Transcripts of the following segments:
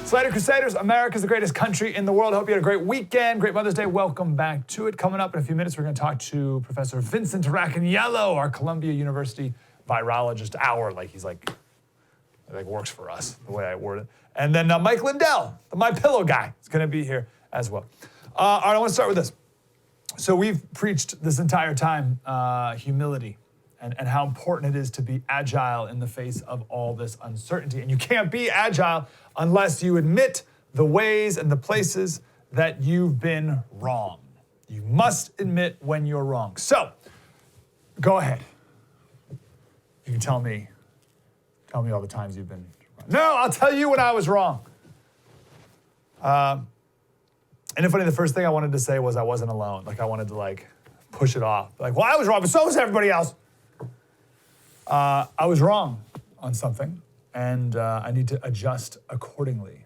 Slater Crusaders, America's the greatest country in the world. Hope you had a great weekend, great Mother's Day. Welcome back to it. Coming up in a few minutes, we're going to talk to Professor Vincent Racaniello, our Columbia University virologist hour. He's works for us, the way I word it. And then Mike Lindell, the My Pillow guy, is going to be here as well. All right, I want to start with this. So we've preached this entire time humility and how important it is to be agile in the face of all this uncertainty. And you can't be agile unless you admit the ways and the places that you've been wrong. You must admit when you're wrong. So, go ahead. You can tell me all the times you've been wrong. No, I'll tell you when I was wrong. And it's funny, the first thing I wanted to say was I wasn't alone. I wanted to push it off. Well, I was wrong, but so was everybody else. I was wrong on something, and I need to adjust accordingly.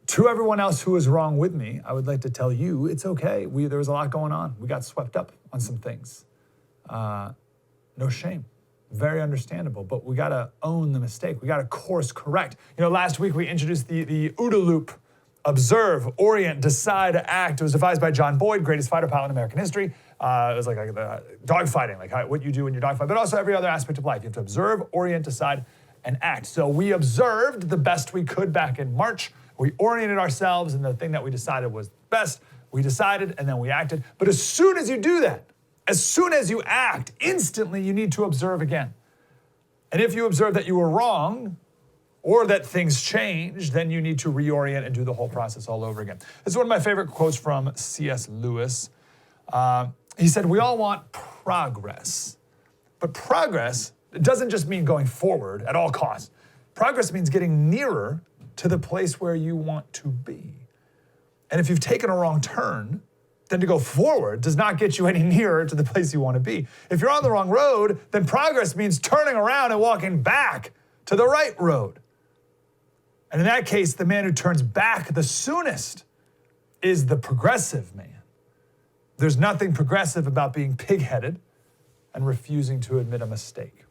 To everyone else who was wrong with me, I would like to tell you it's okay. There was a lot going on. We got swept up on some things. No shame. Very understandable, but we got to own the mistake. We got to course correct. Last week we introduced the OODA loop. Observe, orient, decide, act. It was devised by John Boyd, greatest fighter pilot in American history. It was dogfighting, what you do when you dogfight, but also every other aspect of life. You have to observe, orient, decide, and act. So we observed the best we could back in March. We oriented ourselves, and the thing that we decided was best, we decided, and then we acted. But as soon as you do that, as soon as you act, instantly you need to observe again. And if you observe that you were wrong, or that things change, then you need to reorient and do the whole process all over again. This is one of my favorite quotes from C.S. Lewis. He said, we all want progress, but progress, it doesn't just mean going forward at all costs. Progress means getting nearer to the place where you want to be. And if you've taken a wrong turn, then to go forward does not get you any nearer to the place you want to be. If you're on the wrong road, then progress means turning around and walking back to the right road. And in that case, the man who turns back the soonest is the progressive man. There's nothing progressive about being pig-headed and refusing to admit a mistake.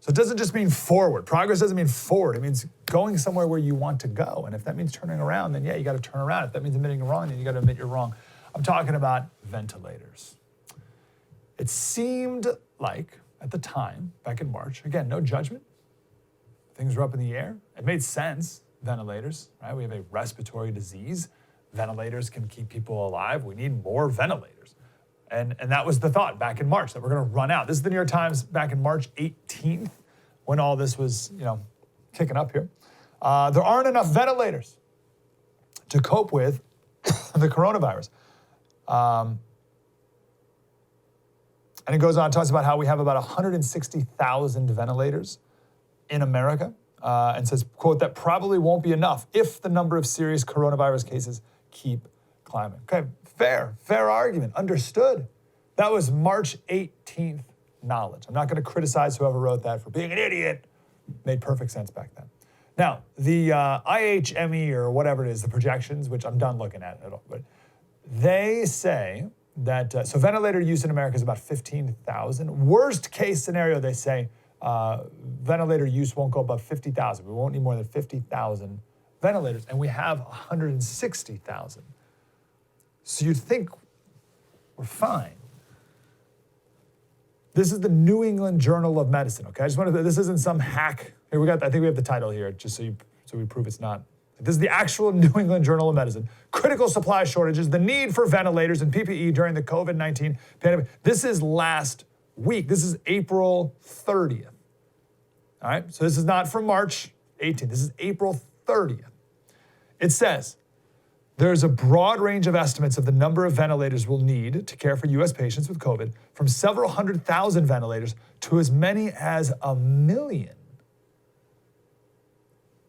So it doesn't just mean forward. Progress doesn't mean forward. It means going somewhere where you want to go. And if that means turning around, then yeah, you got to turn around. If that means admitting you're wrong, then you got to admit you're wrong. I'm talking about ventilators. It seemed like, at the time, back in March, again, no judgment, things were up in the air. It made sense, ventilators, right? We have a respiratory disease. Ventilators can keep people alive. We need more ventilators. And that was the thought back in March, that we're going to run out. This is the New York Times back in March 18th, when all this was, kicking up here. There aren't enough ventilators to cope with the coronavirus. And it goes on, talks about how we have about 160,000 ventilators in America, and says, quote, that probably won't be enough if the number of serious coronavirus cases keep climbing. Okay, fair argument, understood. That was March 18th knowledge. I'm not going to criticize whoever wrote that for being an idiot. Made perfect sense back then. Now, the IHME or whatever it is, the projections, which I'm done looking at all, but they say that, so ventilator use in America is about 15,000. Worst case scenario, they say, ventilator use won't go above 50,000. We won't need more than 50,000 ventilators, and we have 160,000. So you'd think we're fine. This is the New England Journal of Medicine, okay? I just wanted to, this isn't some hack. Here I think we have the title here, just so we prove it's not. This is the actual New England Journal of Medicine. Critical supply shortages, the need for ventilators and PPE during the COVID-19 pandemic. This is last week. This is April 30th. All right, so this is not from March 18th. This is April 30th. It says, there's a broad range of estimates of the number of ventilators we'll need to care for U.S. patients with COVID, from several 100,000 ventilators to as many as 1 million.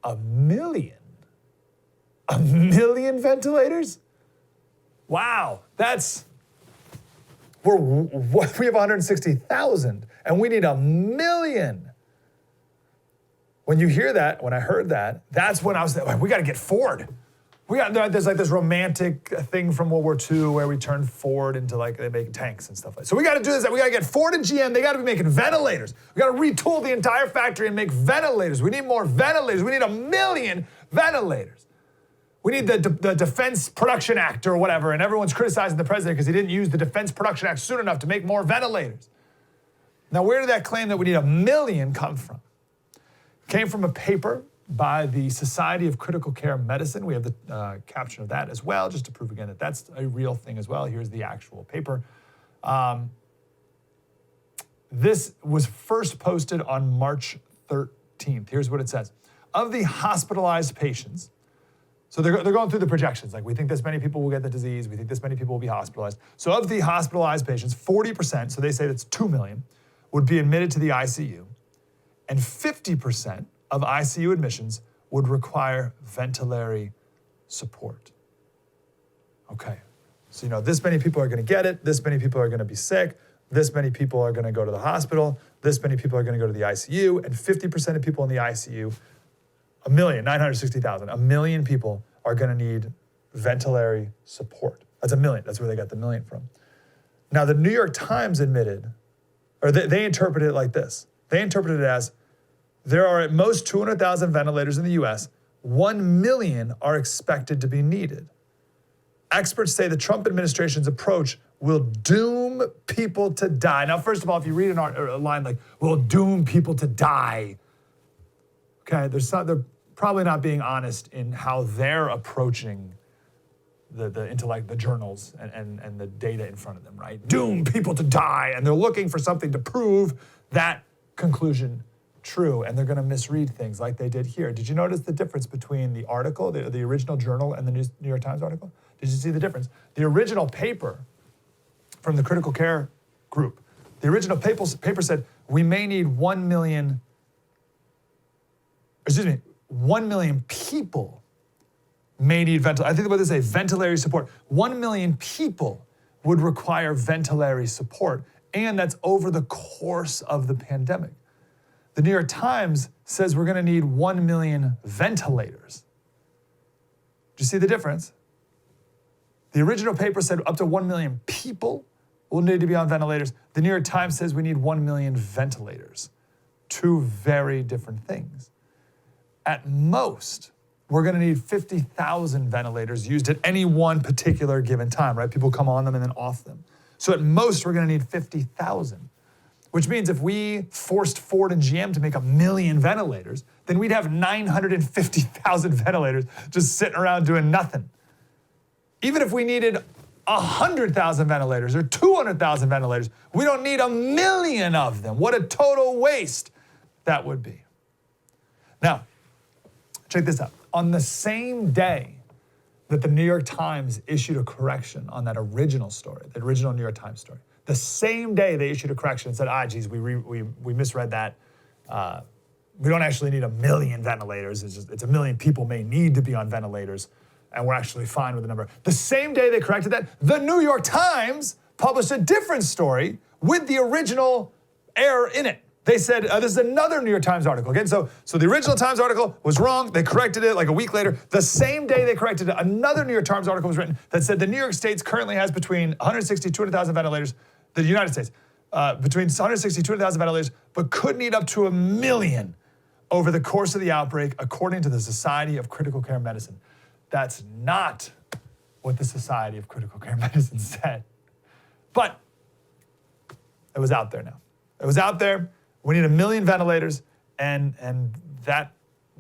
1 million? 1 million ventilators? Wow, we have 160,000 and we need 1 million. When you hear that, when I heard that, that's when I was like, we got to get Ford. There's like this romantic thing from World War II where we turn Ford into like, they make tanks and stuff like that. So we got to do this. We got to get Ford and GM. They got to be making ventilators. We got to retool the entire factory and make ventilators. We need more ventilators. We need 1 million ventilators. We need the Defense Production Act or whatever. And everyone's criticizing the president because he didn't use the Defense Production Act soon enough to make more ventilators. Now, where did that claim that we need 1 million come from? It came from a paper by the Society of Critical Care Medicine. We have the caption of that as well, just to prove again that that's a real thing as well. Here's the actual paper. This was first posted on March 13th. Here's what it says. Of the hospitalized patients, so they're going through the projections, like we think this many people will get the disease, we think this many people will be hospitalized. So of the hospitalized patients, 40%, so they say that's 2 million, would be admitted to the ICU, and 50% of ICU admissions would require ventilatory support. Okay, so this many people are gonna get it, this many people are gonna be sick, this many people are gonna go to the hospital, this many people are gonna go to the ICU, and 50% of people in the ICU, 1,960,000, 1 million people are gonna need ventilatory support. That's 1 million, that's where they got the million from. Now the New York Times admitted, or they interpreted it like this. They interpreted it as, there are at most 200,000 ventilators in the US, 1 million are expected to be needed. Experts say the Trump administration's approach will doom people to die. Now, first of all, if you read a line like, will doom people to die, okay, they're probably not being honest in how they're approaching the intellect, the journals, and the data in front of them, right? Doom people to die, and they're looking for something to prove that conclusion true, and they're going to misread things like they did here. Did you notice the difference between the article, the original journal, and the New York Times article? Did you see the difference? The original paper from the critical care group, the original paper said, we may need 1 million people may need ventilatory. I think about this as ventilatory support. 1 million people would require ventilatory support, and that's over the course of the pandemic. The New York Times says we're gonna need 1 million ventilators. Do you see the difference? The original paper said up to 1 million people will need to be on ventilators. The New York Times says we need 1 million ventilators. Two very different things. At most, we're gonna need 50,000 ventilators used at any one particular given time, right? People come on them and then off them. So at most, we're gonna need 50,000. Which means if we forced Ford and GM to make 1 million ventilators, then we'd have 950,000 ventilators just sitting around doing nothing. Even if we needed 100,000 ventilators or 200,000 ventilators, we don't need 1 million of them. What a total waste that would be. Now, check this out. On the same day that the New York Times issued a correction on that original story, the original New York Times story, the same day they issued a correction and said, geez, we misread that. We don't actually need 1 million ventilators. It's 1 million people may need to be on ventilators, and we're actually fine with the number. The same day they corrected that, the New York Times published a different story with the original error in it. They said, this is another New York Times article. Again, so the original Times article was wrong. They corrected it like a week later. The same day they corrected it, another New York Times article was written that said the New York States currently has between 160 and 200,000 ventilators, the United States, between 160 and 200,000 ventilators, but could need up to 1 million over the course of the outbreak, according to the Society of Critical Care Medicine. That's not what the Society of Critical Care Medicine said. But it was out there now. It was out there. We need 1 million ventilators, and that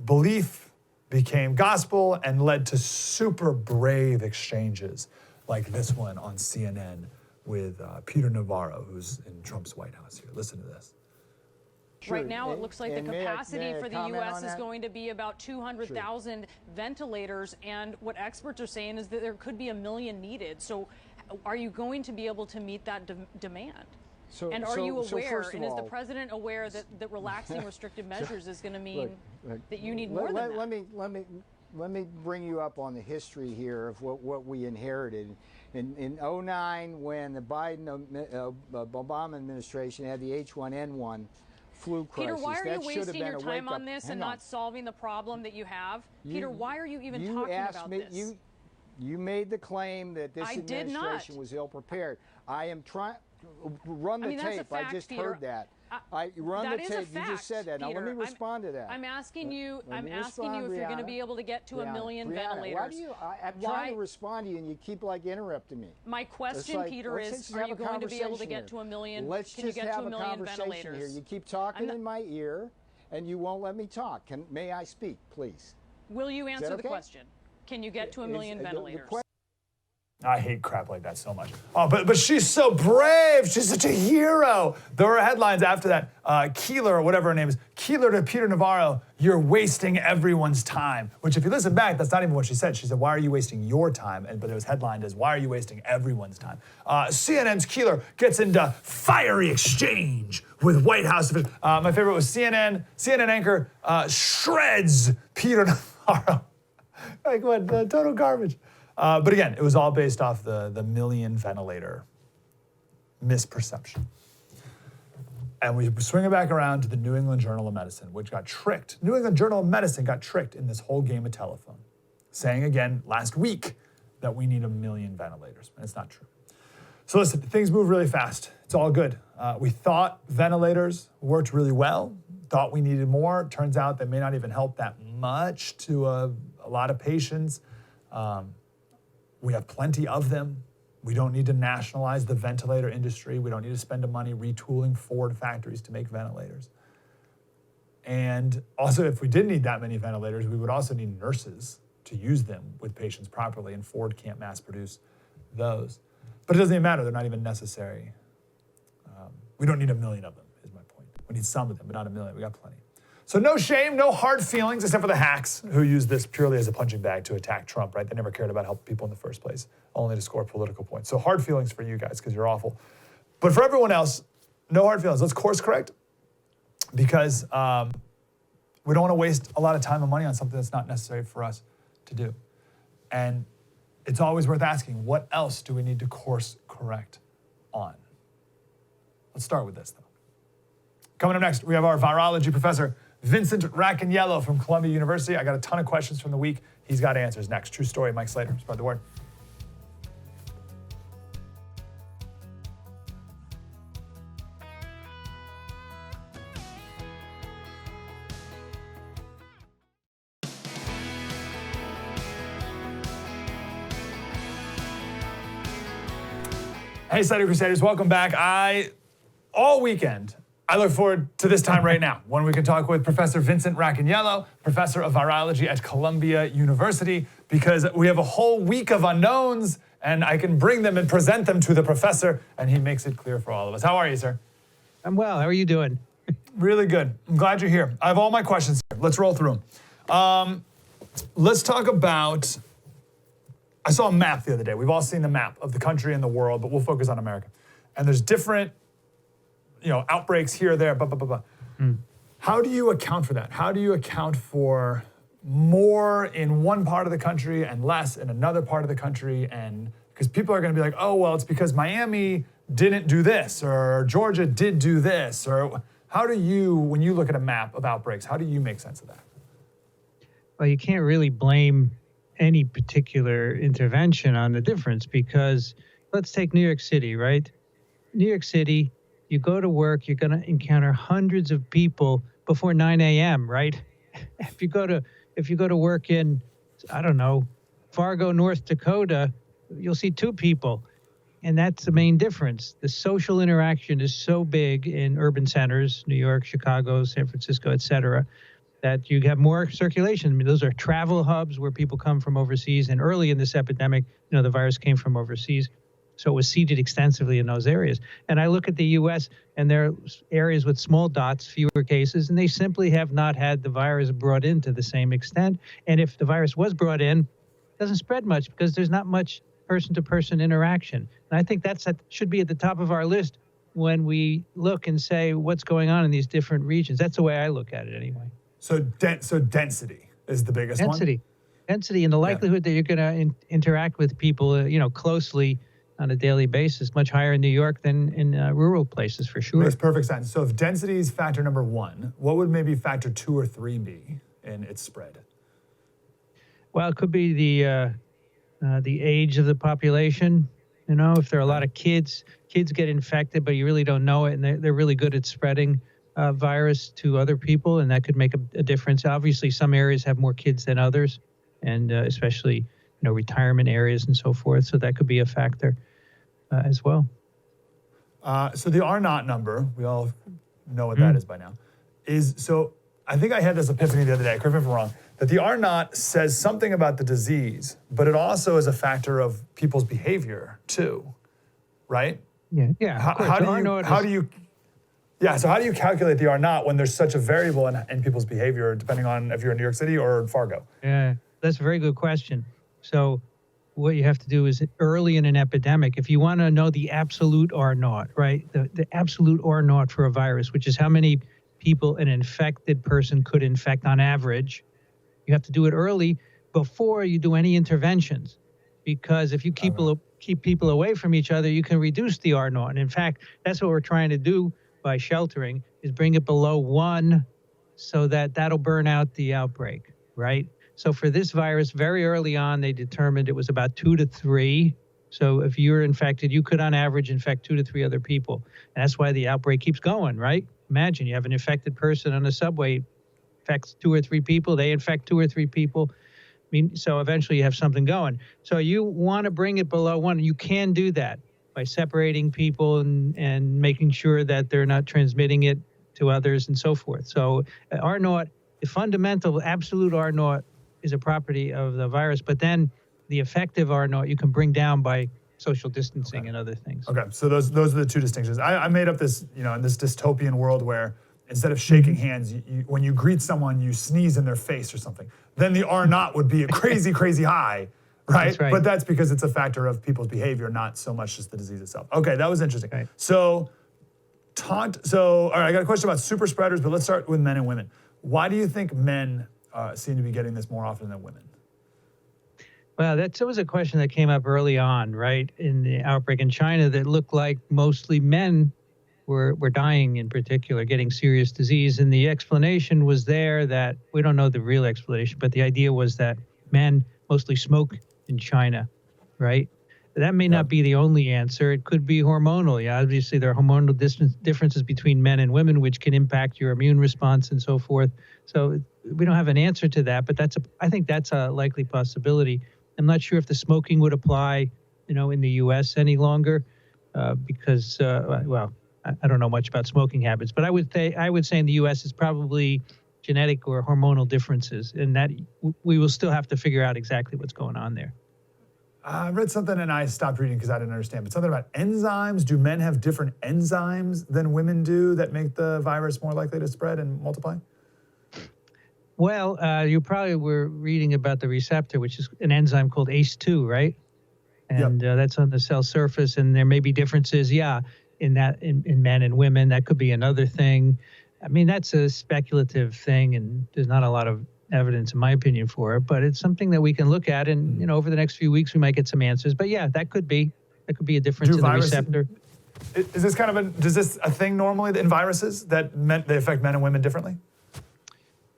belief became gospel and led to super brave exchanges like this one on CNN with Peter Navarro, who's in Trump's White House here. Listen to this. Sure. Right now, it looks like the capacity for the U.S. is going to be about 200,000 ventilators, and what experts are saying is that there could be 1 million needed. So are you going to be able to meet that demand? And are you aware, and is the president aware that relaxing restrictive measures is going to mean that you need more than that? Let me bring you up on the history here of what we inherited. In 2009, when the Obama administration had the H1N1 flu crisis. Peter, why are That you should have wasting been your a time on wake-up. this Hang and on. not solving the problem that you have? Peter, why are you even You talking asked about me, this? You made the claim that this I did not. administration was ill-prepared. I am trying. Run the I mean, that's a tape. fact, I just Peter. heard that. I run That the is a tape. You just said that. fact, Now let me Peter. respond to that. I'm asking you. Let I'm me asking you if you're going to Brianna. be able to get to a million Brianna, ventilators. Why do you? I'm trying to respond to you, and you keep like interrupting me. My question, like, Peter, let's is: just Are have you a going to be able to conversation get here. to a million? Let's Can you just get to have a million conversation ventilators? here. You keep talking in my ear, and you won't let me talk. May I speak, please? Will you answer okay? the question? Can you get to a million ventilators? I hate crap like that so much. Oh, but she's so brave. She's such a hero. There were headlines after that. Keeler, or whatever her name is, Keeler to Peter Navarro, you're wasting everyone's time. Which if you listen back, that's not even what she said. She said, why are you wasting your time? But it was headlined as, why are you wasting everyone's time? CNN's Keeler gets into fiery exchange with White House officials. My favorite was CNN anchor shreds Peter Navarro. Like what, total garbage. But again, it was all based off the million ventilator misperception. And we swing it back around to the New England Journal of Medicine, which got tricked. New England Journal of Medicine got tricked in this whole game of telephone, saying again last week that we need 1 million ventilators, and it's not true. So listen, things move really fast. It's all good. We thought ventilators worked really well, thought we needed more. Turns out they may not even help that much to a lot of patients. We have plenty of them. We don't need to nationalize the ventilator industry. We don't need to spend the money retooling Ford factories to make ventilators. And also, if we did need that many ventilators, we would also need nurses to use them with patients properly, and Ford can't mass produce those. But it doesn't even matter. They're not even necessary. We don't need 1 million of them, is my point. We need some of them, but not 1 million. We got plenty. So no shame, no hard feelings, except for the hacks who use this purely as a punching bag to attack Trump, right? They never cared about helping people in the first place, only to score political points. So hard feelings for you guys, because you're awful. But for everyone else, no hard feelings. Let's course correct, because we don't want to waste a lot of time and money on something that's not necessary for us to do. And it's always worth asking, what else do we need to course correct on? Let's start with this, though. Coming up next, we have our virology professor, Vincent Racaniello from Columbia University. I got a ton of questions from the week. He's got answers next. True story, Mike Slater. Spread the word. Hey, Slater Crusaders, welcome back. All weekend, I look forward to this time right now, when we can talk with Professor Vincent Racaniello, professor of virology at Columbia University, because we have a whole week of unknowns, and I can bring them and present them to the professor, and he makes it clear for all of us. How are you, sir? I'm well. How are you doing? Really good. I'm glad you're here. I have all my questions here. Let's roll through them. Let's talk about, I saw a map the other day. We've all seen the map of the country and the world, but we'll focus on America. And there's different outbreaks here, there, blah, blah, blah, blah. How do you account for that? How do you account for more in one part of the country and less in another part of the country? And because people are going to be like, oh, well, it's because Miami didn't do this, or Georgia did do this, or how do you, when you look at a map of outbreaks, how do you make sense of that? Well, you can't really blame any particular intervention on the difference, because let's take New York City, right? New York City, you go to work, you're going to encounter hundreds of people before 9 a.m., right? If you go to work in, I don't know, Fargo, North Dakota, you'll see 2 people. And that's the main difference. The social interaction is so big in urban centers, New York, Chicago, San Francisco, et cetera, that you have more circulation. I mean, those are travel hubs where people come from overseas. And early in this epidemic, the virus came from overseas. So it was seeded extensively in those areas. And I look at the U.S., and there are areas with small dots, fewer cases, and they simply have not had the virus brought in to the same extent. And if the virus was brought in, it doesn't spread much because there's not much person-to-person interaction. And I think should be at the top of our list when we look and say what's going on in these different regions. That's the way I look at it anyway. So density is the biggest one? Density and the likelihood that you're going to interact with people, closely on a daily basis, much higher in New York than in rural places, for sure. Makes perfect sense. So if density is factor number 1, what would maybe factor 2 or 3 be in its spread? Well, it could be the age of the population. You know, if there are a lot of kids get infected, but you really don't know it, and they're really good at spreading virus to other people, and that could make a difference. Obviously, some areas have more kids than others, and especially, retirement areas and so forth. So that could be a factor as well. So the R naught number, we all know what that is by now, so I think I had this epiphany the other day, correct me if I'm wrong, that the R naught says something about the disease, but it also is a factor of people's behavior too, right? Yeah. How do you calculate the R naught when there's such a variable in people's behavior, depending on if you're in New York City or Fargo? Yeah, that's a very good question. So what you have to do is early in an epidemic, if you want to know the absolute R naught, right? The absolute R naught for a virus, which is how many people an infected person could infect on average, you have to do it early before you do any interventions. Because if you keep people away from each other, you can reduce the R naught. And in fact, that's what we're trying to do by sheltering, is bring it below 1 so that'll burn out the outbreak, right? So for this virus, very early on, they determined it was about 2 to 3. So if you're infected, you could on average infect 2 to 3 other people. And that's why the outbreak keeps going, right? Imagine you have an infected person on the subway, infects 2 or 3 people, they infect 2 or 3 people. I mean, so eventually you have something going. So you want to bring it below 1. You can do that by separating people and making sure that they're not transmitting it to others and so forth. So R naught, the fundamental absolute R naught is a property of the virus, but then the effective R naught you can bring down by social distancing and other things. Okay, so those are the two distinctions. I made up this, in this dystopian world where instead of shaking hands, when you greet someone, you sneeze in their face or something. Then the R naught would be a crazy, crazy high, right? That's right. But that's because it's a factor of people's behavior, not so much just the disease itself. Okay, that was interesting. Right. So, all right, I got a question about super spreaders, but let's start with men and women. Why do you think men seem to be getting this more often than women? Well, that was a question that came up early on, right, in the outbreak in China, that looked like mostly men were dying in particular, getting serious disease. And the explanation was there that, we don't know the real explanation, but the idea was that men mostly smoke in China, right? That may not be the only answer. It could be hormonal. Yeah, obviously there are hormonal differences between men and women, which can impact your immune response and so forth. So we don't have an answer to that, but I think that's a likely possibility. I'm not sure if the smoking would apply, in the U.S. any longer, because, I don't know much about smoking habits, but I would say in the U.S. it's probably genetic or hormonal differences, and that we will still have to figure out exactly what's going on there. I read something and I stopped reading because I didn't understand, but something about enzymes. Do men have different enzymes than women do that make the virus more likely to spread and multiply? Well, you probably were reading about the receptor, which is an enzyme called ACE2, right? And that's on the cell surface, and there may be differences, in men and women. That could be another thing. I mean, that's a speculative thing, and there's not a lot of evidence, in my opinion, for it, but it's something that we can look at, and over the next few weeks we might get some answers. But that could be a difference in the receptor. Is this is this a thing normally in viruses that they affect men and women differently?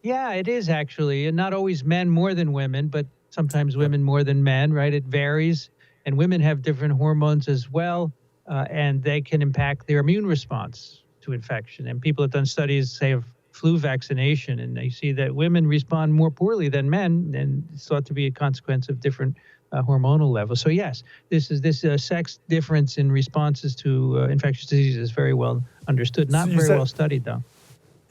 Yeah, it is actually, and not always men more than women, but sometimes women more than men, right? It varies, and women have different hormones as well, and they can impact their immune response to infection. And people have done studies, say, of flu vaccination, and they see that women respond more poorly than men, and it's thought to be a consequence of different hormonal levels. So yes, this sex difference in responses to infectious diseases is very well understood, not very well studied though.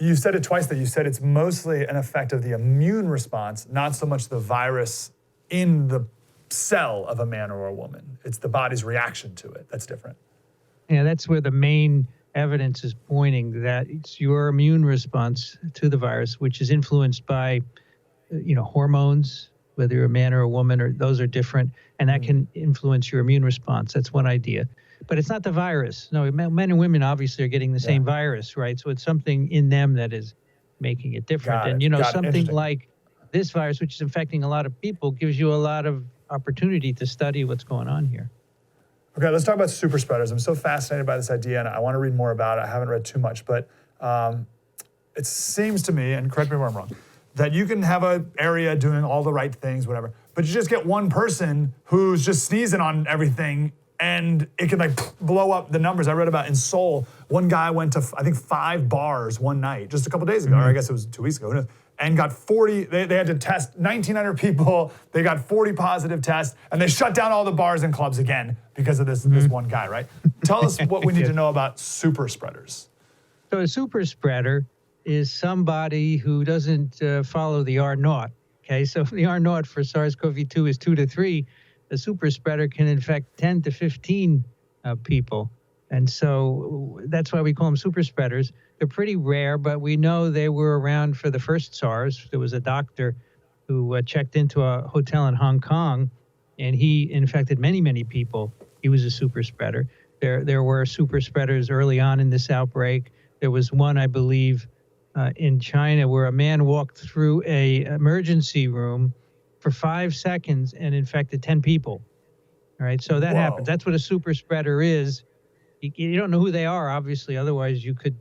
You said it twice, that you said it's mostly an effect of the immune response, not so much the virus in the cell of a man or a woman. It's the body's reaction to it that's different. Yeah, that's where the main evidence is pointing, that it's your immune response to the virus, which is influenced by, hormones, whether you're a man or a woman, or those are different, and that can influence your immune response. That's one idea. But it's not the virus. No, men and women obviously are getting the same virus, right? So it's something in them that is making it different. And, something like this virus, which is infecting a lot of people, gives you a lot of opportunity to study what's going on here. Okay, let's talk about super spreaders. I'm so fascinated by this idea, and I want to read more about it. I haven't read too much, but it seems to me, and correct me if I'm wrong, that you can have an area doing all the right things, whatever, but you just get one person who's just sneezing on everything, and it can like blow up the numbers. I read about in Seoul, one guy went to, I think, 5 bars one night, just a couple days ago, or I guess it was 2 weeks ago, who knows, and got 40, they had to test 1,900 people, they got 40 positive tests, and they shut down all the bars and clubs again because of this one guy, right? Tell us what we need to know about super spreaders. So a super spreader is somebody who doesn't follow the R0. Okay, so the R0 for SARS-CoV-2 is 2 to 3. A super spreader can infect 10 to 15 people. And so that's why we call them super spreaders. They're pretty rare, but we know they were around for the first SARS. There was a doctor who checked into a hotel in Hong Kong, and he infected many, many people. He was a super spreader. There were super spreaders early on in this outbreak. There was one, I believe, in China where a man walked through a emergency room for 5 seconds and infected 10 people. All right, so that happens. That's what a super spreader is. You don't know who they are, obviously. Otherwise, you could,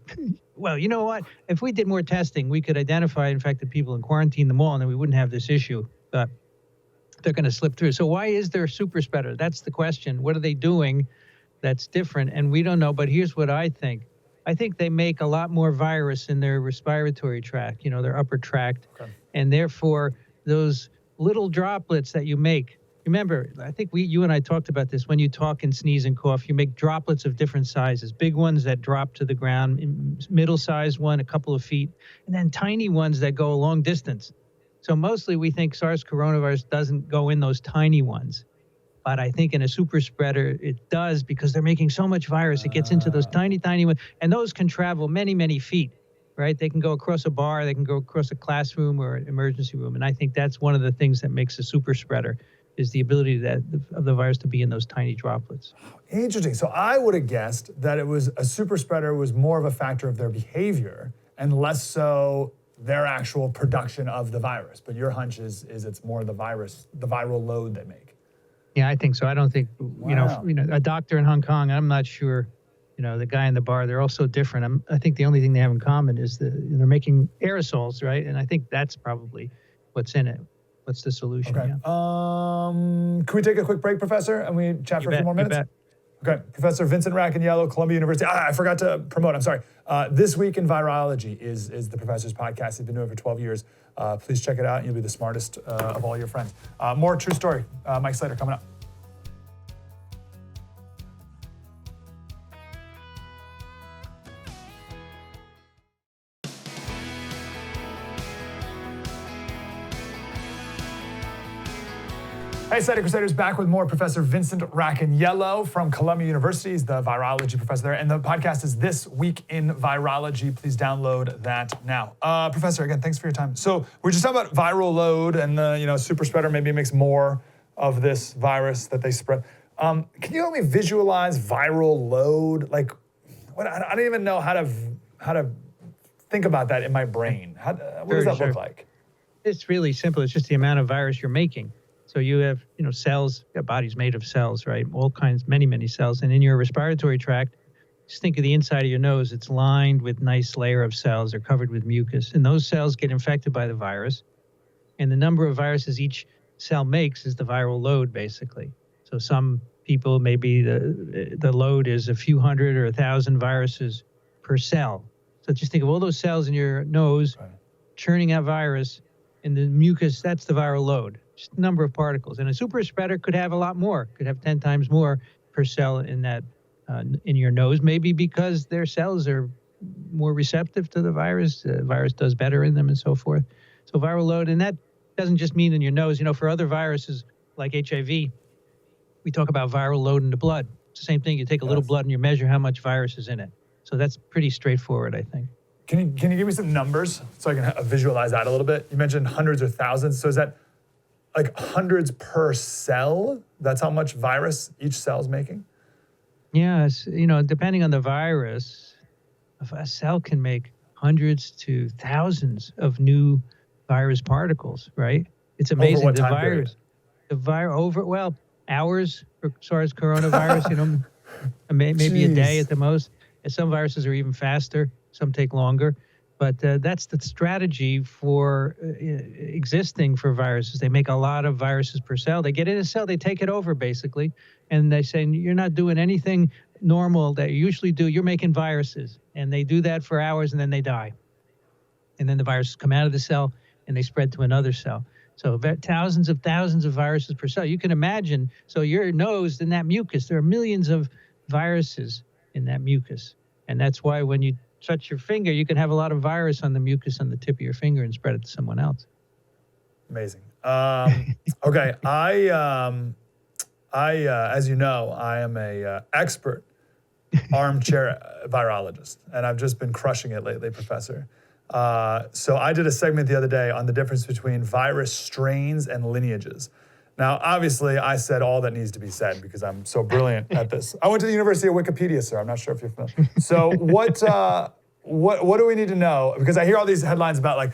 well, you know what? If we did more testing, we could identify infected people and quarantine them all, and then we wouldn't have this issue. But they're going to slip through. So why is there a super spreader? That's the question. What are they doing that's different? And we don't know, but here's what I think. I think they make a lot more virus in their respiratory tract, their upper tract. Okay. And therefore, those little droplets that you make, remember, I think you and I talked about this. When you talk and sneeze and cough, you make droplets of different sizes. Big ones that drop to the ground, middle-sized one, a couple of feet, and then tiny ones that go a long distance. So mostly we think SARS coronavirus doesn't go in those tiny ones. But I think in a super spreader, it does because they're making so much virus. It gets into those tiny, tiny ones. And those can travel many, many feet, right? They can go across a bar. They can go across a classroom or an emergency room. And I think that's one of the things that makes a super spreader is the ability of the virus to be in those tiny droplets. Interesting. So I would have guessed that it was a super spreader was more of a factor of their behavior and less so their actual production of the virus. But your hunch is it's more the virus, the viral load they make. Yeah, I think so. I don't think, a doctor in Hong Kong, I'm not sure, the guy in the bar, they're all so different. I think the only thing they have in common is they're making aerosols, right? And I think that's probably what's in it. What's the solution? Okay. Yeah. Can we take a quick break, Professor, and we chat for a few more minutes? Okay. Professor Vincent Racaniello, Columbia University. I forgot to promote. I'm sorry. This Week in Virology is the professor's podcast. He's been doing it for 12 years. Please check it out. You'll be the smartest of all your friends. More True Story. Mike Slater coming up. Hey, Slater Crusaders, back with more. Professor Vincent Racaniello from Columbia University. He's the virology professor there. And the podcast is This Week in Virology. Please download that now. Professor, again, thanks for your time. So we're just talking about viral load and, super spreader maybe makes more of this virus that they spread. Can you help me visualize viral load? Like, I don't even know how to think about that in my brain. What does that look like? It's really simple. It's just the amount of virus you're making. So you have, cells, your body's made of cells, right? All kinds, many, many cells. And in your respiratory tract, just think of the inside of your nose. It's lined with nice layer of cells. They're covered with mucus. And those cells get infected by the virus. And the number of viruses each cell makes is the viral load, basically. So some people, maybe the load is a few hundred or 1,000 viruses per cell. So just think of all those cells in your nose churning out virus. And the mucus, that's the viral load. Just the number of particles. And a super spreader could have a lot more, could have 10 times more per cell in that in your nose, maybe because their cells are more receptive to the virus. The virus does better in them and so forth. So viral load, and that doesn't just mean in your nose. For other viruses like HIV, we talk about viral load in the blood. It's the same thing. You take a little blood and you measure how much virus is in it. So that's pretty straightforward, I think. Can you give me some numbers so I can visualize that a little bit? You mentioned hundreds or thousands. So is that like hundreds per cell? That's how much virus each cell's making? Yes. Depending on the virus, a cell can make hundreds to thousands of new virus particles, right? It's amazing. Over what time period? Over hours SARS coronavirus, maybe a day at the most. And some viruses are even faster. Some take longer. But that's the strategy for existing for viruses. They make a lot of viruses per cell. They get in a cell, they take it over, basically. And they say, you're not doing anything normal that you usually do. You're making viruses. And they do that for hours, and then they die. And then the viruses come out of the cell, and they spread to another cell. So thousands of viruses per cell. You can imagine, so your nose in that mucus, there are millions of viruses in that mucus. And that's why when you touch your finger, you can have a lot of virus on the mucus on the tip of your finger and spread it to someone else. Amazing. Okay, I as you know, I am a expert armchair virologist, and I've just been crushing it lately, Professor. So I did a segment the other day on the difference between virus strains and lineages. Now, obviously, I said all that needs to be said because I'm so brilliant at this. I went to the University of Wikipedia, sir. I'm not sure if you're familiar. So what do we need to know? Because I hear all these headlines about like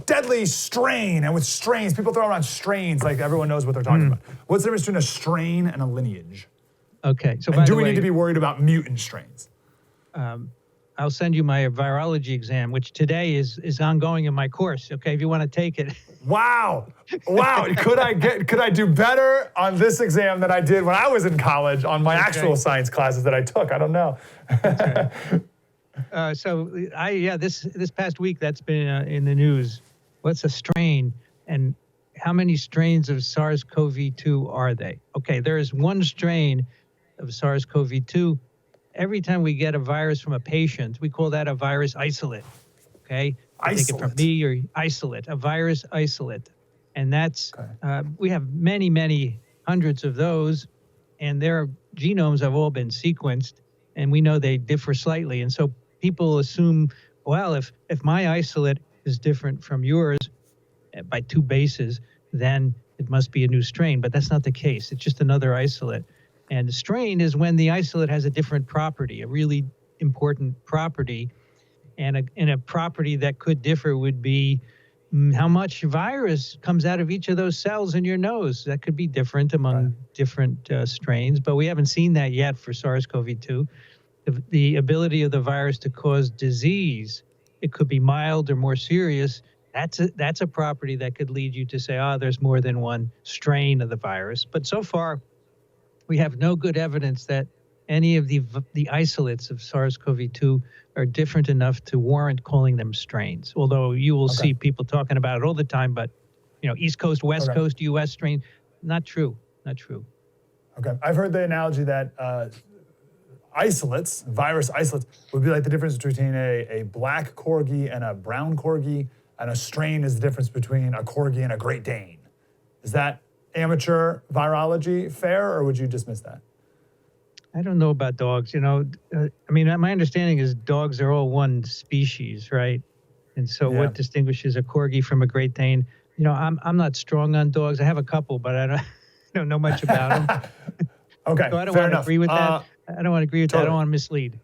deadly strain, and with strains, people throw around strains like everyone knows what they're talking about. What's the difference between a strain and a lineage? Okay. So and do we need to be worried about mutant strains? I'll send you my virology exam, which today is ongoing in my course. Okay, if you want to take it. Wow. Could I do better on this exam than I did when I was in college on my actual science classes that I took? I don't know. That's right. This past week that's been in the news. What's a strain, and how many strains of SARS-CoV-2 are they? Okay, there is one strain of SARS-CoV-2. Every time we get a virus from a patient, we call that a virus isolate, okay? Take it from me or isolate, a virus isolate. And that's, we have many, many hundreds of those, and their genomes have all been sequenced, and we know they differ slightly. And so people assume, well, if my isolate is different from yours by 2 bases, then it must be a new strain, but that's not the case. It's just another isolate. And the strain is when the isolate has a different property, a really important property. And a property that could differ would be how much virus comes out of each of those cells in your nose. That could be different among different strains, but we haven't seen that yet for SARS-CoV-2. The ability of the virus to cause disease, it could be mild or more serious. That's a property that could lead you to say, there's more than one strain of the virus. But so far, we have no good evidence that any of the isolates of SARS-CoV-2 are different enough to warrant calling them strains. Although you will see people talking about it all the time, but East Coast, West Coast, U.S. strain, not true. Okay, I've heard the analogy that isolates, virus isolates, would be like the difference between a black corgi and a brown corgi, and a strain is the difference between a corgi and a Great Dane. Is that amateur virology fair, or would you dismiss that? I don't know about dogs. My understanding is dogs are all one species, right? And so what distinguishes a corgi from a Great Dane? I'm not strong on dogs. I have a couple, but I don't know much about them. Okay, so I don't fair want to enough. agree with that. I don't want to agree with that. I don't want to mislead.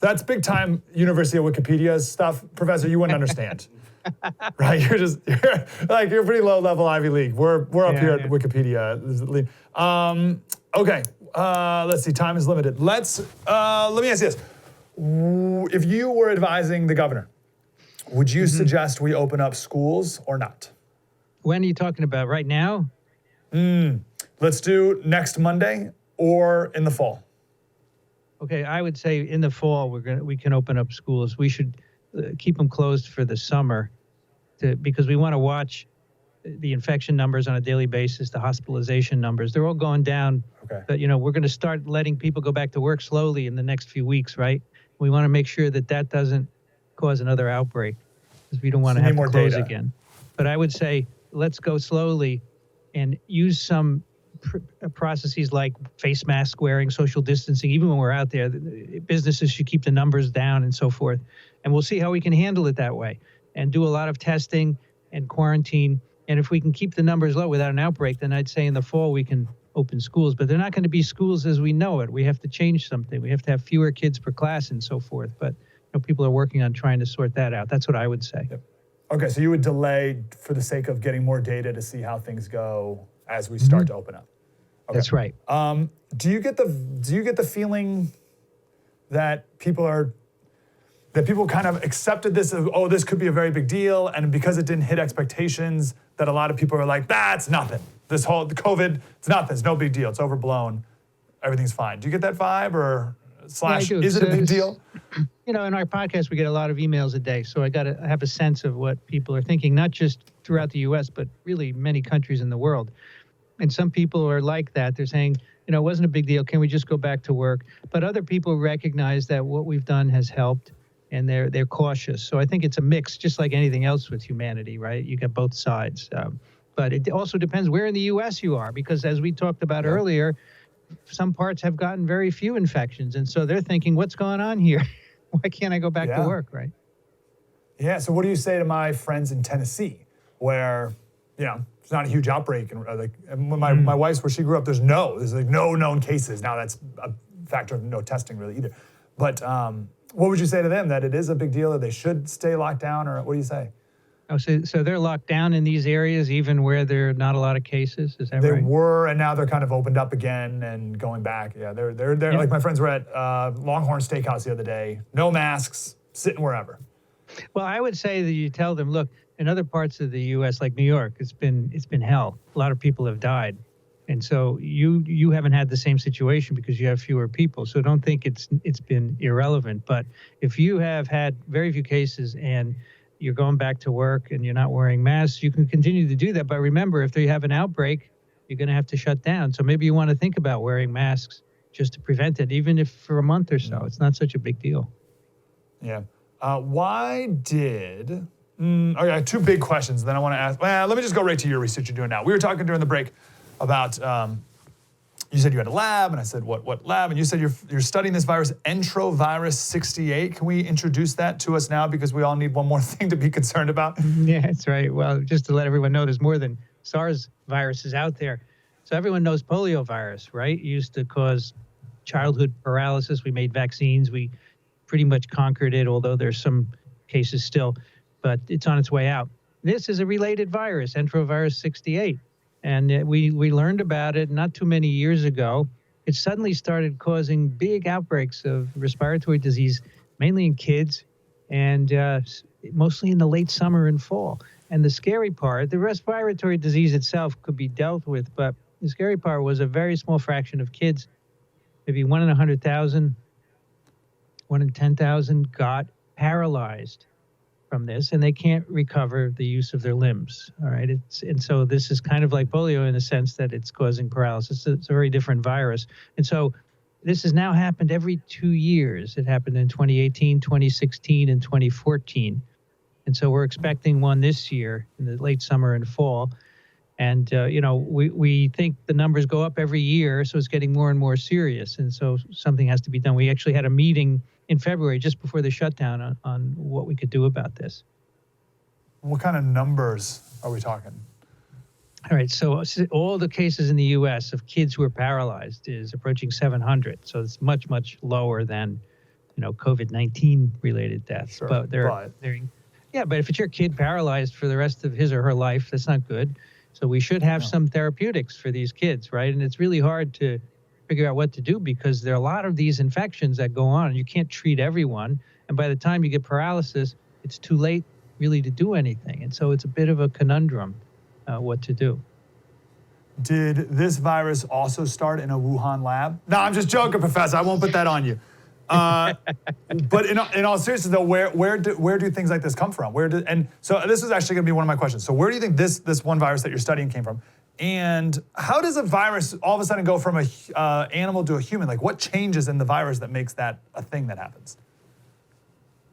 That's big time University of Wikipedia stuff. Professor, you wouldn't understand. Right? You're pretty low level Ivy League. We're up here at Wikipedia. Okay. Let's see. Time is limited. Let me ask you this: if you were advising the governor, would you suggest we open up schools or not? When are you talking about? Right now? Let's do next Monday or in the fall. Okay, I would say in the fall we can open up schools. We should keep them closed for the summer, because we want to watch the infection numbers on a daily basis, the hospitalization numbers. They're all going down. Okay. But we're going to start letting people go back to work slowly in the next few weeks, right? We want to make sure that doesn't cause another outbreak, because we don't want to have to close again. But I would say let's go slowly and use some processes like face mask wearing, social distancing. Even when we're out there, businesses should keep the numbers down and so forth. And we'll see how we can handle it that way and do a lot of testing and quarantine. And if we can keep the numbers low without an outbreak, then I'd say in the fall we can open schools. But they're not going to be schools as we know it. We have to change something. We have to have fewer kids per class and so forth. But people are working on trying to sort that out. That's what I would say. Yep. Okay, so you would delay for the sake of getting more data to see how things go as we start to open up. That's right. Do you get the feeling that people kind of accepted this as, oh, this could be a very big deal, and because it didn't hit expectations, that a lot of people are like, that's nothing. This whole COVID, it's nothing. It's no big deal. It's overblown. Everything's fine. Do you get that vibe, or slash, is it a big deal? You know, in our podcast, we get a lot of emails a day, so I got to have a sense of what people are thinking, not just throughout the U.S., but really many countries in the world. And some people are like that. They're saying, you know, it wasn't a big deal. Can we just go back to work? But other people recognize that what we've done has helped, and they're cautious. So I think it's a mix, just like anything else with humanity, right? You got both sides. But it also depends where in the U.S. you are, because as we talked about earlier, some parts have gotten very few infections. And so they're thinking, what's going on here? Why can't I go back to work, right? Yeah, so what do you say to my friends in Tennessee, where, you know, it's not a huge outbreak, and when my wife's, where she grew up, there's like no known cases. Now that's a factor of no testing really either. But what would you say to them, that it is a big deal, that they should stay locked down, or what do you say? Oh, so they're locked down in these areas, even where there are not a lot of cases? Is that right? They were, and now they're kind of opened up again and going back. Yeah, they're like my friends were at Longhorn Steakhouse the other day. No masks, sitting wherever. Well, I would say that you tell them, look, in other parts of the U.S., like New York, it's been hell. A lot of people have died. And so you haven't had the same situation because you have fewer people. So don't think it's been irrelevant. But if you have had very few cases and you're going back to work and you're not wearing masks, you can continue to do that. But remember, if you have an outbreak, you're going to have to shut down. So maybe you want to think about wearing masks just to prevent it, even if for a month or so. It's not such a big deal. Yeah. Why did... okay, two big questions. Then I want to ask... Well, let me just go right to your research you're doing now. We were talking during the break about... you said you had a lab, and I said, what lab? And you said you're studying this virus, enterovirus 68. Can we introduce that to us now? Because we all need one more thing to be concerned about. Yeah, that's right. Well, just to let everyone know, there's more than SARS viruses out there. So everyone knows polio virus, right? It used to cause childhood paralysis. We made vaccines. We pretty much conquered it, although there's some cases still, but it's on its way out. This is a related virus, enterovirus 68. And we learned about it not too many years ago. It suddenly started causing big outbreaks of respiratory disease, mainly in kids, and mostly in the late summer and fall. And the scary part, the respiratory disease itself could be dealt with, but the scary part was a very small fraction of kids, maybe 1 in 100,000, 1 in 10,000 got paralyzed from this, and they can't recover the use of their limbs. All right. And so this is kind of like polio in the sense that it's causing paralysis. It's a very different virus. And so this has now happened every 2 years. It happened in 2018, 2016, and 2014. And so we're expecting one this year in the late summer and fall. And, we think the numbers go up every year, so it's getting more and more serious. And so something has to be done. We actually had a meeting in February, just before the shutdown, on what we could do about this. What kind of numbers are we talking? All right, so all the cases in the U.S. of kids who are paralyzed is approaching 700. So it's much, much lower than, COVID-19 related deaths. Sure, but but if it's your kid paralyzed for the rest of his or her life, that's not good. So we should have some therapeutics for these kids, right? And it's really hard to figure out what to do because there are a lot of these infections that go on and you can't treat everyone. And by the time you get paralysis, it's too late really to do anything. And so it's a bit of a conundrum what to do. Did this virus also start in a Wuhan lab? No, I'm just joking, Professor. I won't put that on you. But in all seriousness, though, where do things like this come from? And so this is actually going to be one of my questions. So where do you think this one virus that you're studying came from? And how does a virus all of a sudden go from an animal to a human? Like, what changes in the virus that makes that a thing that happens?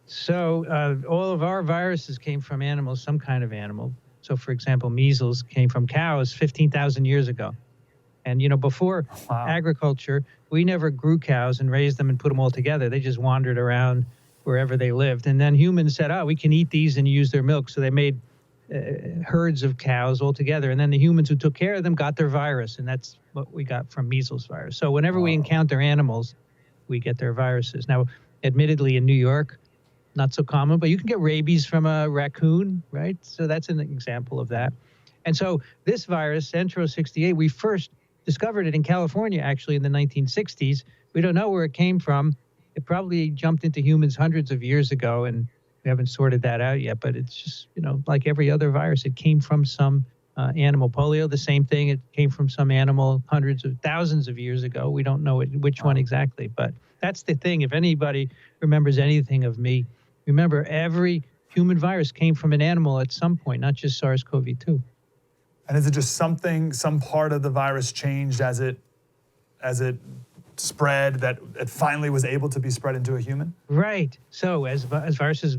So all of our viruses came from animals, some kind of animal. So, for example, measles came from cows 15,000 years ago. And, before agriculture, we never grew cows and raised them and put them all together. They just wandered around wherever they lived. And then humans said, we can eat these and use their milk. So they made herds of cows all together. And then the humans who took care of them got their virus. And that's what we got from measles virus. So whenever we encounter animals, we get their viruses. Now, admittedly, in New York, not so common, but you can get rabies from a raccoon, right? So that's an example of that. And so this virus, Entero 68, we first discovered it in California, actually, in the 1960s. We don't know where it came from. It probably jumped into humans hundreds of years ago, and we haven't sorted that out yet. But it's just, like every other virus, it came from some animal. Polio, the same thing. It came from some animal hundreds of thousands of years ago. We don't know which one exactly. But that's the thing. If anybody remembers anything of me, remember every human virus came from an animal at some point, not just SARS-CoV-2. And is it just some part of the virus changed as it spread, that it finally was able to be spread into a human? Right. So as viruses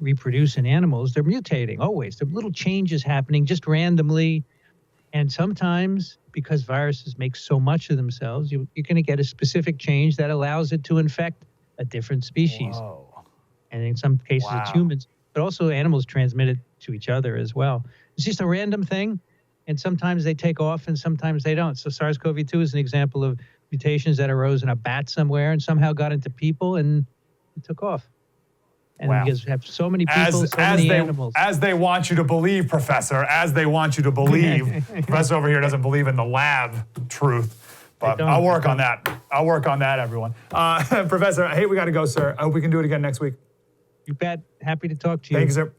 reproduce in animals, they're mutating always. There are little changes happening just randomly. And sometimes, because viruses make so much of themselves, you're going to get a specific change that allows it to infect a different species. Whoa. And in some cases, it's humans, but also animals transmit it to each other as well. It's just a random thing. And sometimes they take off and sometimes they don't. So SARS-CoV-2 is an example of mutations that arose in a bat somewhere and somehow got into people and it took off. And you guys have so many people, many animals. As they want you to believe, Professor, as they want you to believe. Professor over here doesn't believe in the lab truth, but I'll work on that. I'll work on that, everyone. Professor, hey, we got to go, sir. I hope we can do it again next week. You bet. Happy to talk to you. Thank you, sir.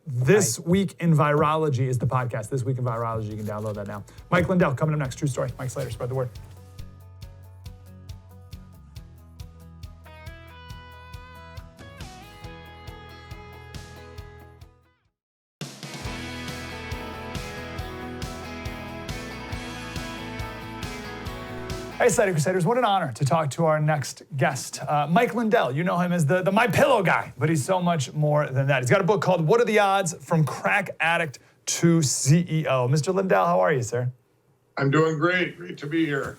This Week in Virology is the podcast. This Week in Virology, you can download that now. Mike Lindell coming up next. True story. Mike Slater, spread the word. Hey, Slater Crusaders, what an honor to talk to our next guest. Mike Lindell, you know him as the My Pillow guy, but he's so much more than that. He's got a book called What Are the Odds? From Crack Addict to CEO. Mr. Lindell, how are you, sir? I'm doing great. Great to be here.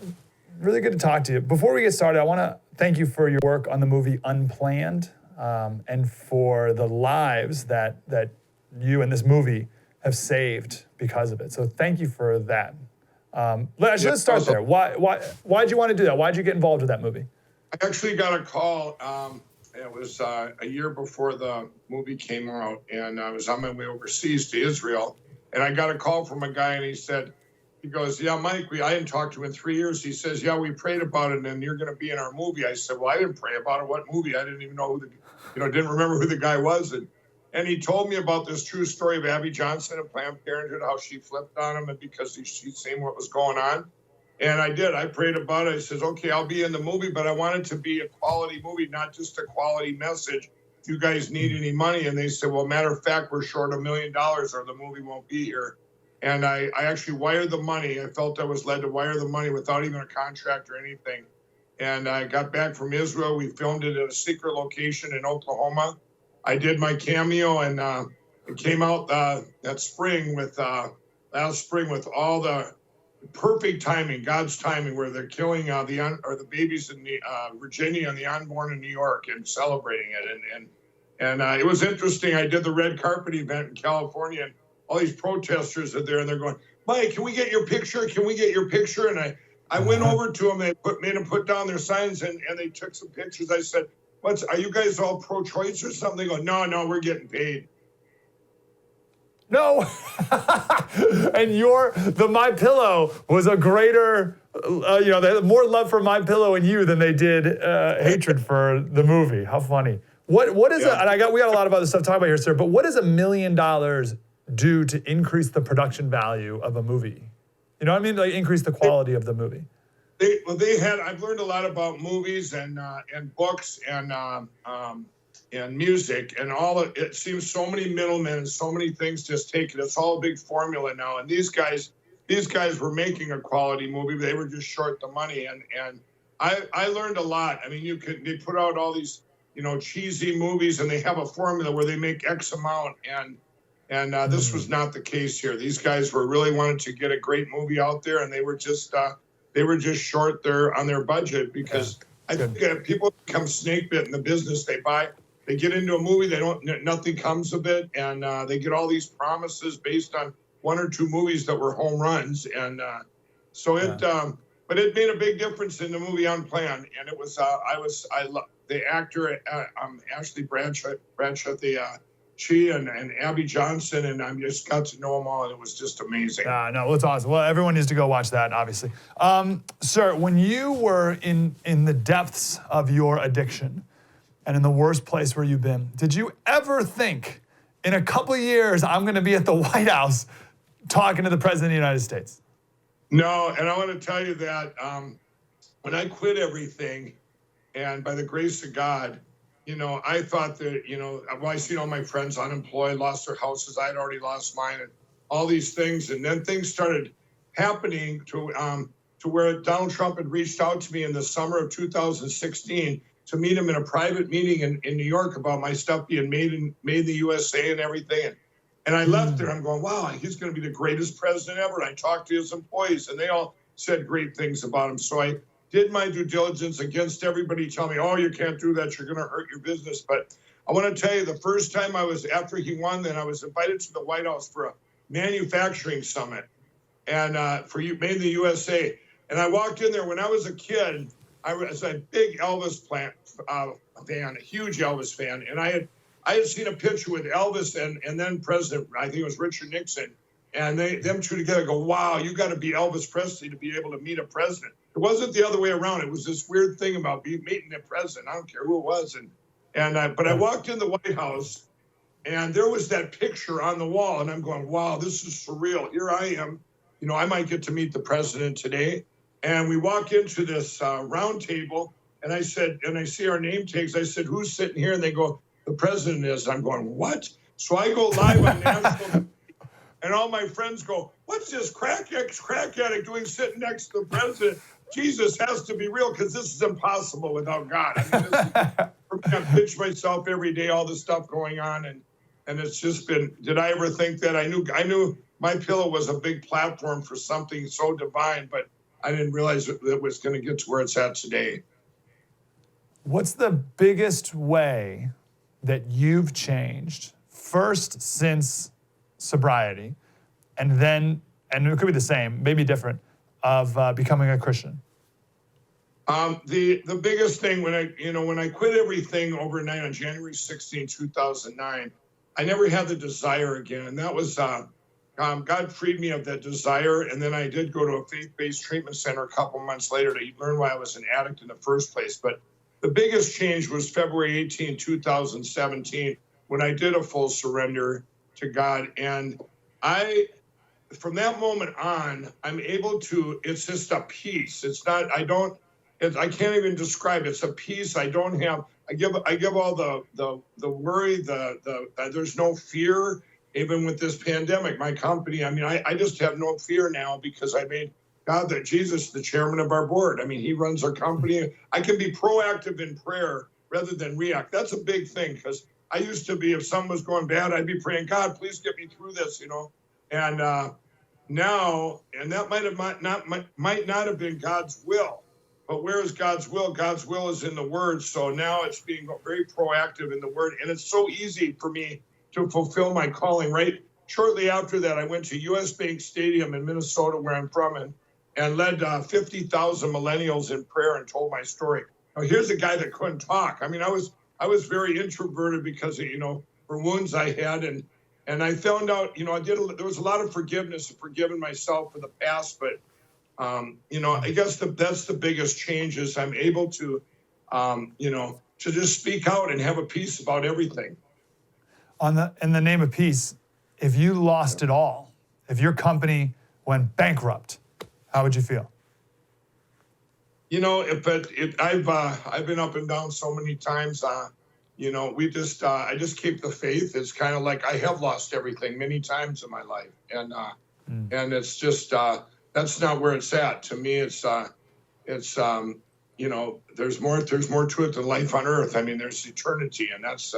Really good to talk to you. Before we get started, I want to thank you for your work on the movie Unplanned, and for the lives that you and this movie have saved because of it. So thank you for that. Let's start there. Why'd you want to do that? Why'd you get involved with that movie? I actually got a call. It was a year before the movie came out, and I was on my way overseas to Israel, and I got a call from a guy, and he goes, yeah, Mike, I hadn't talked to him in 3 years. He says, yeah, we prayed about it, and you're going to be in our movie. I said, well, I didn't pray about it. What movie? I didn't even know didn't remember who the guy was. And he told me about this true story of Abby Johnson at Planned Parenthood, how she flipped on him and because she'd seen what was going on. And I did. I prayed about it. I said, okay, I'll be in the movie, but I want it to be a quality movie, not just a quality message. Do you guys need any money? And they said, well, matter of fact, we're short $1 million or the movie won't be here. And I actually wired the money. I felt I was led to wire the money without even a contract or anything. And I got back from Israel. We filmed it at a secret location in Oklahoma. I did my cameo, and it came out that spring last spring with all the perfect timing, God's timing, where they're killing the babies in Virginia and the unborn in New York and celebrating it. And it was interesting. I did the red carpet event in California, and all these protesters are there, and they're going, Mike, can we get your picture? Can we get your picture? And I went over to them. They made them put down their signs, and they took some pictures. I said, are you guys all pro-choice or something? They go, no, we're getting paid. No. And the My Pillow was a greater, they had more love for My Pillow and you than they did hatred for the movie. How funny. What is and we got a lot of other stuff to talk about here, sir, but what does $1 million do to increase the production value of a movie? You know what I mean? Like increase the quality of the movie. I've learned a lot about movies and books and music and all. It seems so many middlemen and so many things just taken. It's all a big formula now. And these guys were making a quality movie. They were just short the money. And I learned a lot. I mean, they put out all these, cheesy movies, and they have a formula where they make X amount. And this was not the case here. These guys were really wanted to get a great movie out there, and they were just short on their budget because I think people become snake bit in the business. They get into a movie, nothing comes of it, and they get all these promises based on one or two movies that were home runs, and but it made a big difference in the movie Unplanned, and it was I love the actor Ashley Bradshaw, she and Abby Johnson, and I just got to know them all, and it was just amazing. No, it's awesome. Well, everyone needs to go watch that, obviously. Sir, when you were in the depths of your addiction and in the worst place where you've been, did you ever think, in a couple of years, I'm going to be at the White House talking to the President of the United States? No, and I want to tell you that when I quit everything, and by the grace of God, you know, I thought that, you know, well, I seen all my friends unemployed, lost their houses. I had already lost mine, and all these things. And then things started happening to where Donald Trump had reached out to me in the summer of 2016 to meet him in a private meeting in New York about my stuff being made in the USA and everything. And I left there. I'm going, wow, he's going to be the greatest president ever. And I talked to his employees, and they all said great things about him. So I did my due diligence against everybody telling me, oh, you can't do that, you're going to hurt your business. But I want to tell you, the first time after he won, then I was invited to the White House for a manufacturing summit and for Made in the USA. And I walked in there when I was a kid. I was a big Elvis fan, a huge Elvis fan. And I had seen a picture with Elvis and then President, I think it was Richard Nixon. And them two together go, wow, you got to be Elvis Presley to be able to meet a president. It wasn't the other way around. It was this weird thing about meeting a president. I don't care who it was. But I walked in the White House, and there was that picture on the wall, and I'm going, wow, this is surreal. Here I am. You know, I might get to meet the president today. And we walk into this round table, and I said, and I see our name tags. I said, who's sitting here? And they go, the president is. I'm going, what? So I go live on national. And all my friends go, what's this crack addict doing sitting next to the president? Jesus has to be real, because this is impossible without God. I mean, I pitch myself every day, all this stuff going on. And it's just been, did I ever think that I knew my pillow was a big platform for something so divine, but I didn't realize it was going to get to where it's at today. What's the biggest way that you've changed, first since sobriety, and it could be the same, maybe different, of becoming a Christian? The biggest thing when I quit everything overnight on January 16, 2009, I never had the desire again. And that was, God freed me of that desire. And then I did go to a faith-based treatment center a couple months later to learn why I was an addict in the first place. But the biggest change was February 18, 2017, when I did a full surrender to God. And from that moment on, I'm able to, it's just a peace. It's not, I can't even describe it. It's a peace I don't have. I give all the worry, there's no fear, even with this pandemic. My company, I mean, I just have no fear now because I made Jesus the chairman of our board. I mean, he runs our company. I can be proactive in prayer rather than react. That's a big thing, because I used to be, if something was going bad, I'd be praying, God, please get me through this, you know. And now, and that might not have been God's will, but where is God's will? God's will is in the Word. So now it's being very proactive in the Word, and it's so easy for me to fulfill my calling. Right shortly after that, I went to U.S. Bank Stadium in Minnesota, where I'm from, and led 50,000 millennials in prayer and told my story. Now, here's a guy that couldn't talk. I mean, I was very introverted because of, for wounds I had. And I found out, there was a lot of forgiveness and forgiving myself for the past. But, I guess that's the biggest change is I'm able to, to just speak out and have a peace about everything. In the name of peace, if you lost it all, if your company went bankrupt, how would you feel? I've been up and down so many times. I just keep the faith. It's kind of like I have lost everything many times in my life, and it's just that's not where it's at. To me, it's there's more to it than life on earth. I mean, there's eternity, and that's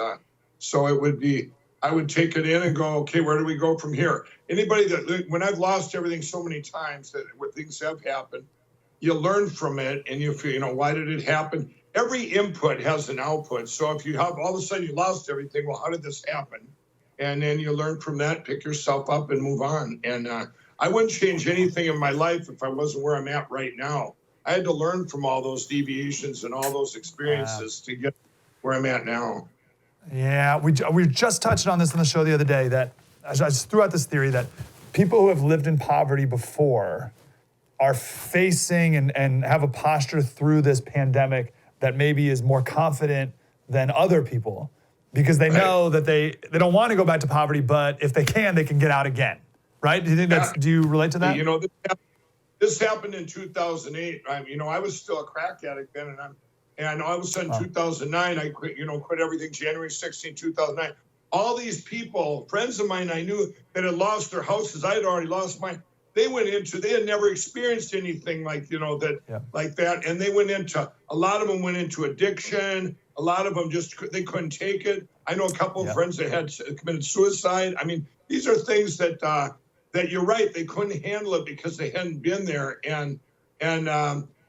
so it would be. I would take it in and go, okay, where do we go from here? Anybody when I've lost everything so many times where things have happened, you learn from it and you feel, why did it happen? Every input has an output. So if you have all of a sudden you lost everything, well, how did this happen? And then you learn from that, pick yourself up and move on. And I wouldn't change anything in my life if I wasn't where I'm at right now. I had to learn from all those deviations and all those experiences to get where I'm at now. Yeah, we just touched on this on the show the other day, that I just threw out this theory that people who have lived in poverty before are facing and have a posture through this pandemic that maybe is more confident than other people, because they know that they don't want to go back to poverty, but if they can get out again, right? Do you think do you relate to that? You know, this happened in 2008. I was still a crack addict then, and all of a sudden, 2009, I quit everything. January 16, 2009. All these people, friends of mine I knew that had lost their houses. I had already lost mine. They had never experienced anything like that. And they went into, a lot of them went into addiction. A lot of them they couldn't take it. I know a couple of friends that had committed suicide. I mean, these are things that you're right, they couldn't handle it because they hadn't been there. And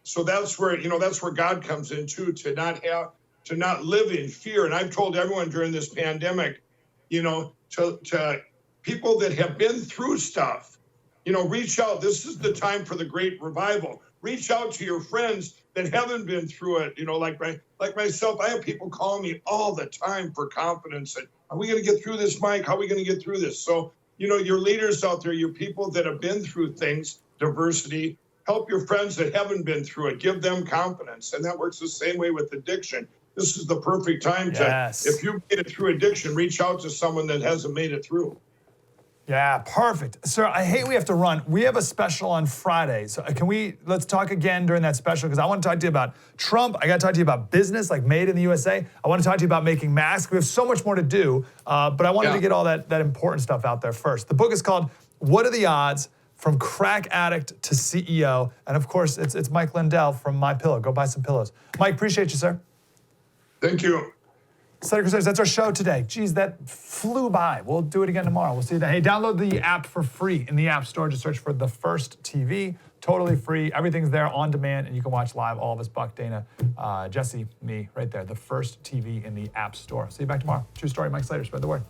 so that's where God comes in too, to not live in fear. And I've told everyone during this pandemic, to people that have been through stuff, reach out. This is the time for the great revival. Reach out to your friends that haven't been through it. Like myself, I have people calling me all the time for confidence. And, are we going to get through this, Mike? How are we going to get through this? So, your leaders out there, your people that have been through things, diversity, help your friends that haven't been through it. Give them confidence. And that works the same way with addiction. This is the perfect time to, if you made it through addiction, reach out to someone that hasn't made it through. Yeah, perfect. Sir, I hate we have to run. We have a special on Friday. So let's talk again during that special, because I want to talk to you about Trump. I got to talk to you about business, like made in the USA. I want to talk to you about making masks. We have so much more to do, but I wanted to get all that important stuff out there first. The book is called What Are the Odds? From Crack Addict to CEO. And of course, it's Mike Lindell from MyPillow. Go buy some pillows. Mike, appreciate you, sir. Thank you. Slater Crusaders, that's our show today. Geez, that flew by. We'll do it again tomorrow. We'll see you then. Hey, download the app for free in the App Store. Just search for The First TV. Totally free. Everything's there on demand, and you can watch live all of us, Buck, Dana, Jesse, me, right there. The First TV in the App Store. See you back tomorrow. True story, Mike Slater. Spread the word.